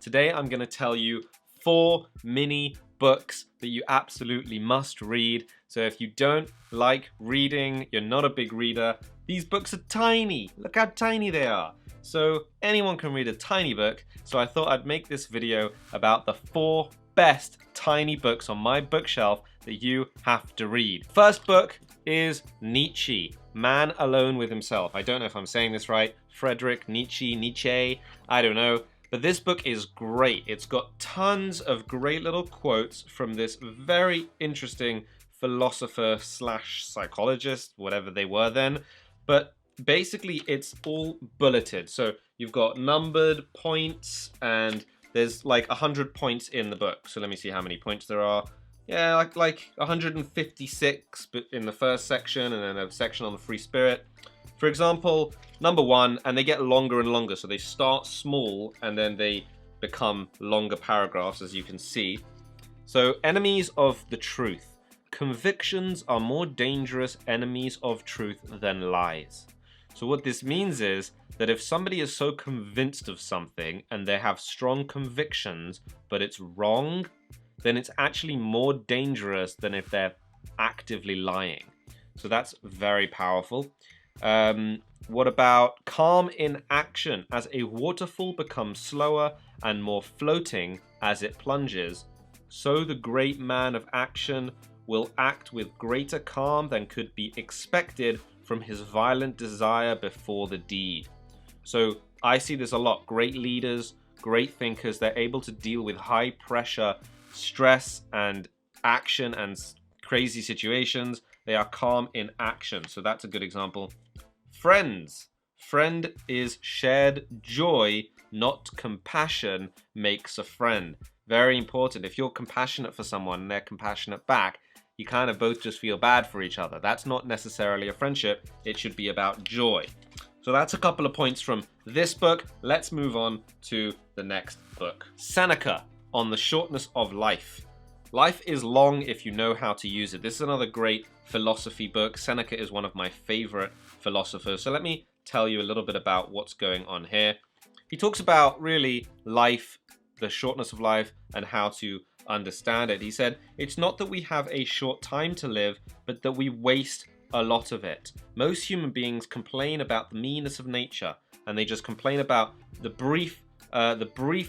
Today I'm going to tell you 4 mini books that you absolutely must read. So if you don't like reading, you're not a big reader, these books are tiny. Look how tiny they are. So anyone can read a tiny book. So I thought I'd make this video about the 4 best tiny books on my bookshelf that you have to read. First book is Nietzsche, Man Alone with Himself. I don't know if I'm saying this right. Frederick Nietzsche, I don't know. But this book is great. It's got tons of great little quotes from this very interesting philosopher slash psychologist, whatever they were then. But basically it's all bulleted. So you've got numbered points and there's like 100 points in the book. So let me see how many points there are. Yeah, like 156 in the first section, and then a section on the free spirit. For example, number 1, and they get longer and longer. So they start small and then they become longer paragraphs, as you can see. So, enemies of the truth. Convictions are more dangerous enemies of truth than lies. So what this means is that if somebody is so convinced of something and they have strong convictions, but it's wrong, then it's actually more dangerous than if they're actively lying. So that's very powerful. What about calm in action? As a waterfall becomes slower and more floating as it plunges, so the great man of action will act with greater calm than could be expected from his violent desire before the deed. So I see this a lot. Great leaders, great thinkers, they're able to deal with high pressure, stress and action and crazy situations. They are calm in action. So that's a good example. Friends. Friend is shared joy, not compassion makes a friend. Very important. If you're compassionate for someone and they're compassionate back, you kind of both just feel bad for each other. That's not necessarily a friendship. It should be about joy. So that's a couple of points from this book. Let's move on to the next book. Seneca, On the Shortness of Life. Life is long if you know how to use it. This is another great philosophy book. Seneca is one of my favorite philosophers. So let me tell you a little bit about what's going on here. He talks about really life, the shortness of life, and how to understand it. He said, it's not that we have a short time to live, but that we waste a lot of it. Most human beings complain about the meanness of nature, and they just complain about the brief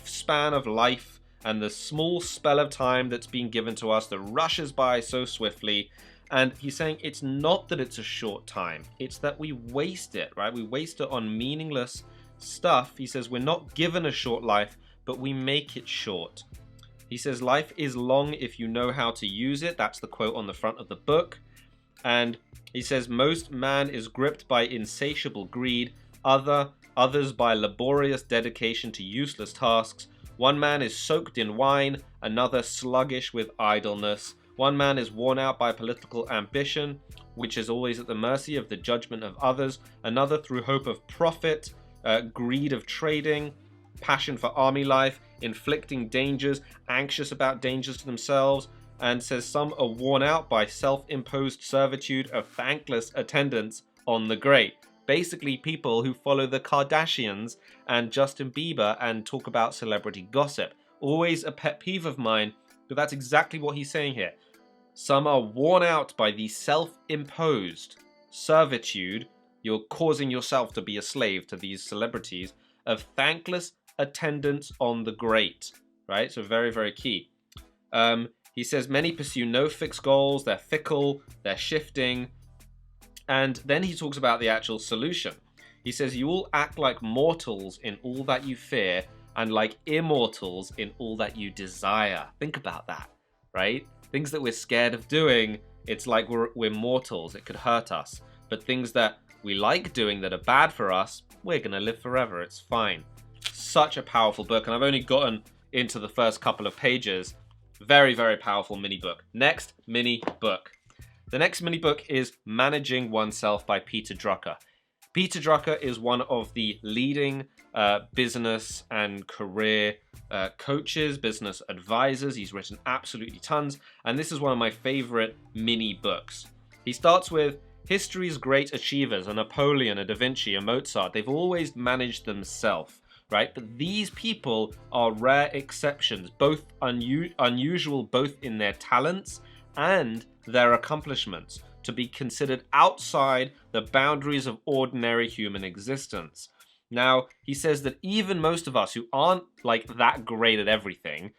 span of life and the small spell of time that's been given to us that rushes by so swiftly. And he's saying it's not that it's a short time, it's that we waste it, right? We waste it on meaningless stuff. He says we're not given a short life, but we make it short. He says life is long if you know how to use it. That's the quote on the front of the book. And he says most man is gripped by insatiable greed, others by laborious dedication to useless tasks. One man is soaked in wine, another sluggish with idleness. One man is worn out by political ambition, which is always at the mercy of the judgment of others. Another through hope of profit, greed of trading, passion for army life, inflicting dangers, anxious about dangers to themselves. And says some are worn out by self-imposed servitude of thankless attendance on the great. Basically people who follow the Kardashians and Justin Bieber and talk about celebrity gossip. Always a pet peeve of mine, but that's exactly what he's saying here. Some are worn out by the self-imposed servitude. You're causing yourself to be a slave to these celebrities of thankless attendance on the great, right? So very, very key. He says many pursue no fixed goals. They're fickle, they're shifting. And then he talks about the actual solution. He says you all act like mortals in all that you fear and like immortals in all that you desire. Think about that, right? Things that we're scared of doing, it's like we're mortals. It could hurt us. But things that we like doing that are bad for us, we're going to live forever. It's fine. Such a powerful book. And I've only gotten into the first couple of pages. Very, very powerful mini book. Next mini book. The next mini book is Managing Oneself by Peter Drucker. Peter Drucker is one of the leading business and career coaches, business advisors. He's written absolutely tons, and this is one of my favorite mini books. He starts with history's great achievers, a Napoleon, a Da Vinci, a Mozart. They've always managed themselves. right? But these people are rare exceptions, both unusual both in their talents and their accomplishments, to be considered outside the boundaries of ordinary human existence. Now, he says that even most of us who aren't like that great at everything,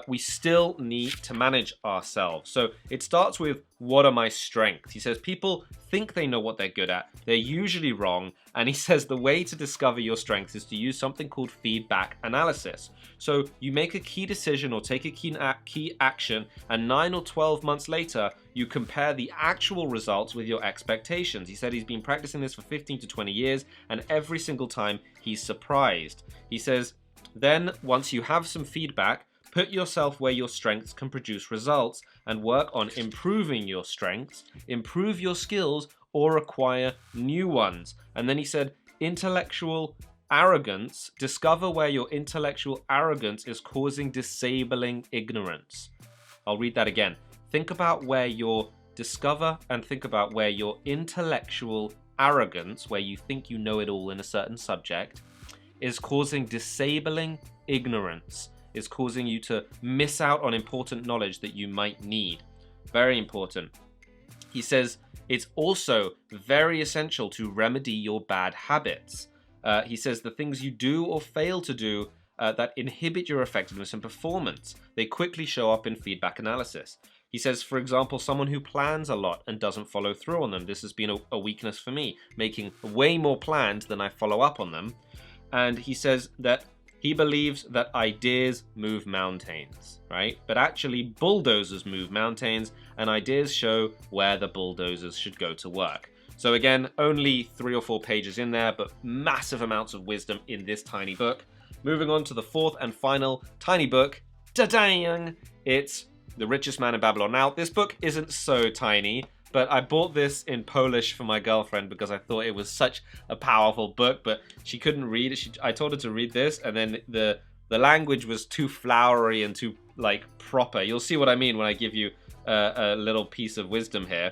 we still need to manage ourselves. So it starts with, what are my strengths? He says people think they know what they're good at. They're usually wrong. And he says the way to discover your strengths is to use something called feedback analysis. So you make a key decision or take a key action, and 9 or 12 months later, you compare the actual results with your expectations. He said he's been practicing this for 15 to 20 years, and every single time he's surprised. He says, then once you have some feedback, put yourself where your strengths can produce results and work on improving your strengths, improve your skills, or acquire new ones. And then he said, intellectual arrogance, discover where your intellectual arrogance is causing disabling ignorance. I'll read that again. Think about where your intellectual arrogance, where you think you know it all in a certain subject, is causing disabling ignorance, is causing you to miss out on important knowledge that you might need. Very important. He says it's also very essential to remedy your bad habits. He says the things you do or fail to do that inhibit your effectiveness and performance, they quickly show up in feedback analysis. He says, for example, someone who plans a lot and doesn't follow through on them. This has been a weakness for me, making way more plans than I follow up on them. And he says that he believes that ideas move mountains, right? But actually bulldozers move mountains, and ideas show where the bulldozers should go to work. So again, only 3 or 4 pages in there, but massive amounts of wisdom in this tiny book. Moving on to the 4th and final tiny book. Ta-dang! It's The Richest Man in Babylon. Now, this book isn't so tiny, but I bought this in Polish for my girlfriend because I thought it was such a powerful book, but she couldn't read it. I told her to read this, and then the language was too flowery and too like proper. You'll see what I mean when I give you a little piece of wisdom here.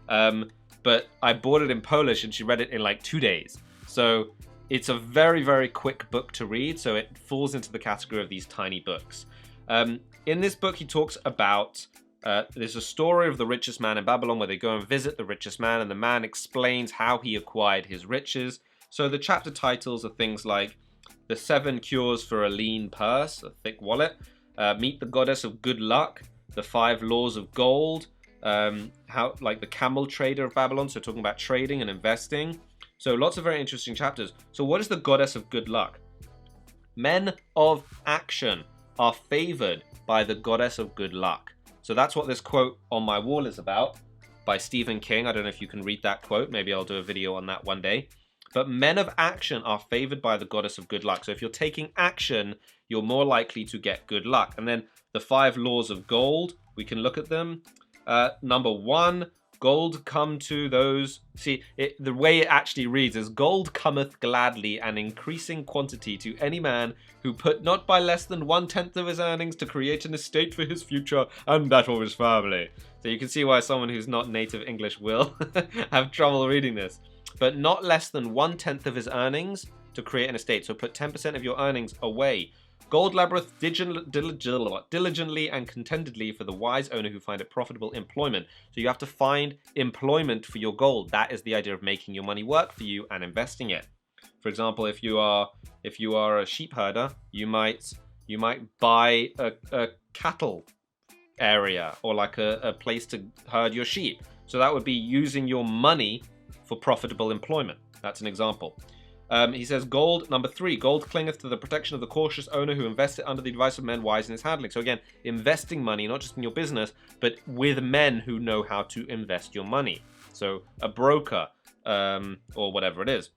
But I bought it in Polish, and she read it in like 2 days. So it's a very, very quick book to read, so it falls into the category of these tiny books. In this book, he talks about there's a story of the richest man in Babylon where they go and visit the richest man, and the man explains how he acquired his riches. So the chapter titles are things like The 7 Cures for a Lean Purse, a Thick Wallet, Meet the Goddess of Good Luck, The 5 Laws of Gold, how like the Camel Trader of Babylon, so talking about trading and investing. So lots of very interesting chapters. So what is the Goddess of Good Luck? Men of action are favored by the Goddess of Good Luck. So that's what this quote on my wall is about, by Stephen King. I don't know if you can read that quote. Maybe I'll do a video on that one day. But men of action are favored by the Goddess of Good Luck. So if you're taking action, you're more likely to get good luck. And then the 5 laws of gold, we can look at them. Number 1, gold come to those... See, the way it actually reads is, gold cometh gladly and increasing quantity to any man who put not by less than 1/10 of his earnings to create an estate for his future and that of his family. So you can see why someone who's not native English will have trouble reading this. But not less than 1/10 of his earnings to create an estate. So put 10% of your earnings away. Gold laboreth diligently and contentedly for the wise owner who find it profitable employment. So you have to find employment for your gold. That is the idea of making your money work for you and investing it. For example, if you are a sheep herder, you might buy a cattle area or like a place to herd your sheep. So that would be using your money for profitable employment. That's an example. He says, gold, number 3, gold clingeth to the protection of the cautious owner who invests it under the advice of men wise in his handling. So again, investing money, not just in your business, but with men who know how to invest your money. So a broker, or whatever it is.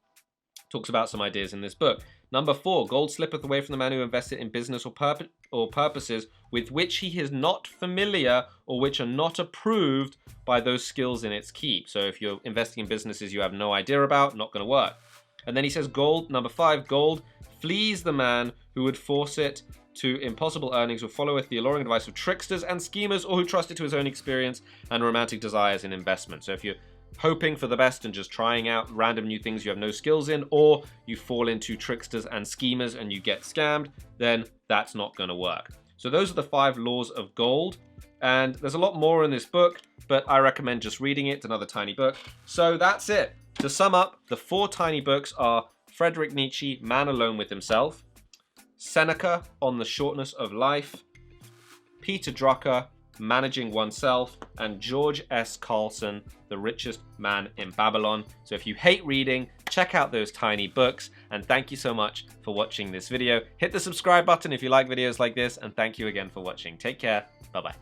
Talks about some ideas in this book. Number 4, gold slippeth away from the man who invests it in business or purposes with which he is not familiar or which are not approved by those skills in its keep. So if you're investing in businesses you have no idea about, not going to work. And then he says gold, number 5, gold flees the man who would force it to impossible earnings, who followeth the alluring advice of tricksters and schemers, or who trusted to his own experience and romantic desires in investment. So if you're hoping for the best and just trying out random new things you have no skills in, or you fall into tricksters and schemers and you get scammed, then that's not going to work. So those are the 5 laws of gold. And there's a lot more in this book, but I recommend just reading it. It's another tiny book. So that's it. To sum up, the 4 tiny books are Frederick Nietzsche, Man Alone with Himself, Seneca, On the Shortness of Life, Peter Drucker, Managing Oneself, and George S. Carlson, The Richest Man in Babylon. So if you hate reading, check out those tiny books, and thank you so much for watching this video. Hit the subscribe button if you like videos like this, and thank you again for watching. Take care. Bye-bye.